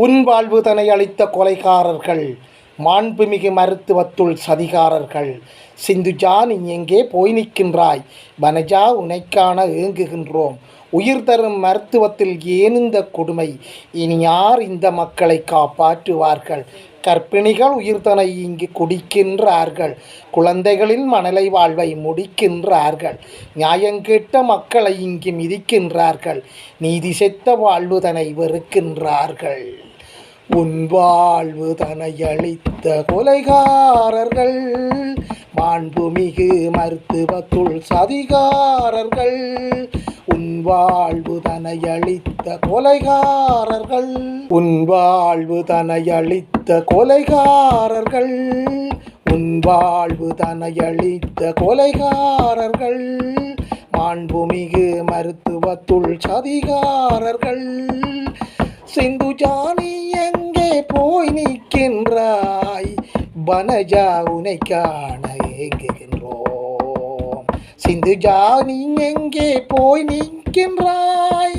உன் வாழ்வு தனை அளித்த கொலைகாரர்கள், மாண்புமிகு மருத்துவத்துள் சதிகாரர்கள். சிந்துஜா, நீ எங்கே போய் நிற்கின்றாய்? வனஜா, உனைக்காண ஏங்குகின்றோம். உயிர் தரும் மருத்துவத்தில் ஏன் இந்த கொடுமை? இனி யார் இந்த மக்களை காப்பாற்றுவார்கள்? கர்ப்பிணிகள் உயிர்தனை இங்கு குடிக்கின்றார்கள். குழந்தைகளின் மணலை வாழ்வை முடிக்கின்றார்கள். நியாயங்கேட்ட மக்களை இங்கு மிதிக்கின்றார்கள். நீதி செத்த வாழ்வுதனை வெறுக்கின்றார்கள். உன் வாழ்வு தனையளித்த கொலைகாரர்கள், மாண்புமிகு மருத்துவத்துள் சதிகாரர்கள். உன் வாழ்வு தனையளித்த கொலைகாரர்கள், உன் வாழ்வு தனையளித்த கொலைகாரர்கள், உன் வாழ்வு தனையளித்த கொலைகாரர்கள். மாண்புமிகு மருத்துவத்துள் சதிகாரர்கள். சிந்துஜா, நீ எங்கே போய் நிற்கின்றாய்? வனஜா, உனை காண ஏங்குகின்றோம். சிந்துஜா, நீ எங்கே போய் நிற்கின்றாய்?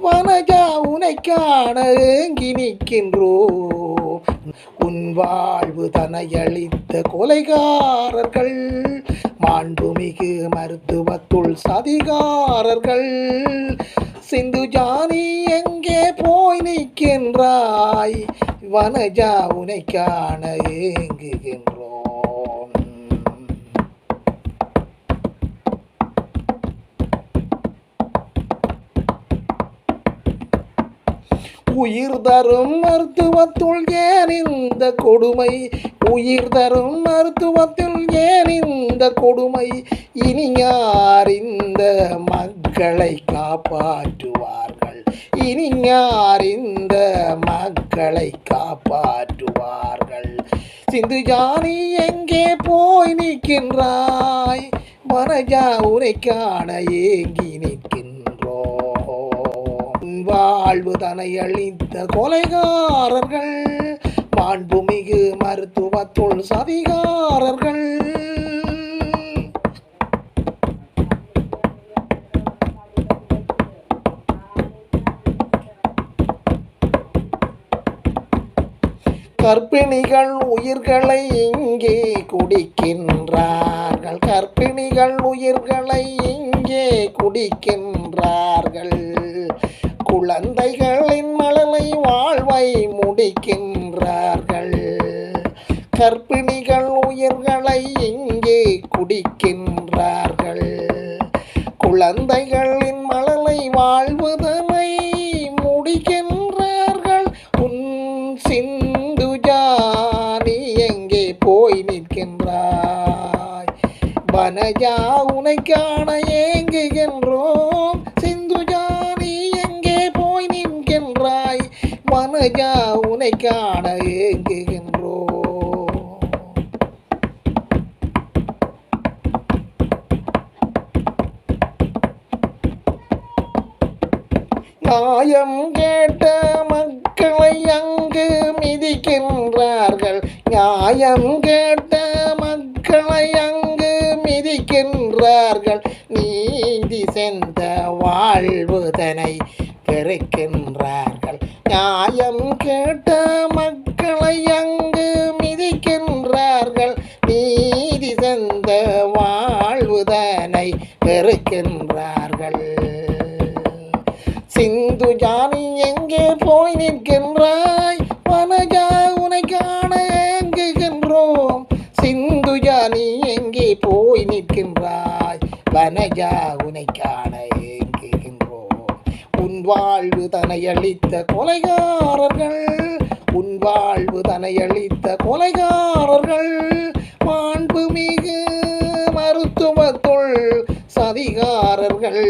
வனஜா, உனை காண ஏங்கி நிற்கின்றோம். உன் வாழ்வு தனையளித்த கொலைகாரர்கள், மாண்புமிகு மருத்துவத்துள் சதிகாரர்கள். சிந்துஜா, நீ எங்கே போய் நிற்கின்றாய்? வனஜா, உனை காண ஏங்குகின்றோம். உயிர் தரும் மருத்துவத்துள் ஏன் இந்த கொடுமை? உயிர் தரும் மருத்துவத்தில் ஏன் இந்த கொடுமை? இனி யார் இந்த மக்களை காப்பாற்றுவார்கள்? இனி யார் இந்த மக்களை காப்பாற்றுவார்கள்? சிந்துஜா, நீ எங்கே போய் நிற்கின்றாய்? வனஜா, உனை காண ஏங்கி நிற்கின்றோம். வாழ்வு தனையளித்த கொலைகாரர்கள், மாண்புமிகு மருத்துவத்துள் சதிகாரர்கள். கர்ப்பிணிகள் உயிர்களை இங்கே குடிக்கின்றார்கள். கர்ப்பிணிகள் உயிர்களை இங்கே குடிக்கின்றார்கள். குழந்தைகளின் மழலை வாழ்வை முடிக்கின்றார்கள். கர்ப்பிணிகள் உயிர்களை இங்கே குடிக்கின்றார்கள். குழந்தைகளின் மழலை வாழ்வுதனை முடிக்கின்றார்கள். உன் சிந்துஜா, நீ எங்கே போய் நிற்கின்றாய்? வனஜா, உனை காண ஏங்குகின்றோம். சிந்துஜா, நீ எங்கே போய் நிற்கின்றாய்? வனஜா, உனை காண ஏங்குகின்றோம். நியாயம் கேட்ட மக்களை அங்கு மிதிக்கின்றார்கள். நியாயம் கேட்ட மக்களை அங்கு மிதிக்கின்றார்கள். நீதி சென்ற வாழ்வுதனை பெறுக்கின்றார்கள். நியாயம் கேட்ட மக்களை அங்கு மிதிக்கின்றார்கள். நீதி சென்ற வாழ்வுதனை பெறுக்கின்றார்கள். சிந்துஜா, நீ எங்கே போய் நிற்கின்றாய்? வனஜா, உனை காண ஏங்குகின்றோம். சிந்துஜா, நீ எங்கே போய் நிற்கின்றாய்? வனஜா, உனை காண ஏங்குகின்றோம். உன் வாழ்வு தனையளித்த கொலைகாரர்கள், உன் வாழ்வு தனையளித்த கொலைகாரர்கள். மாண்புமிகு மருத்துவத்துள் சதிகாரர்கள்.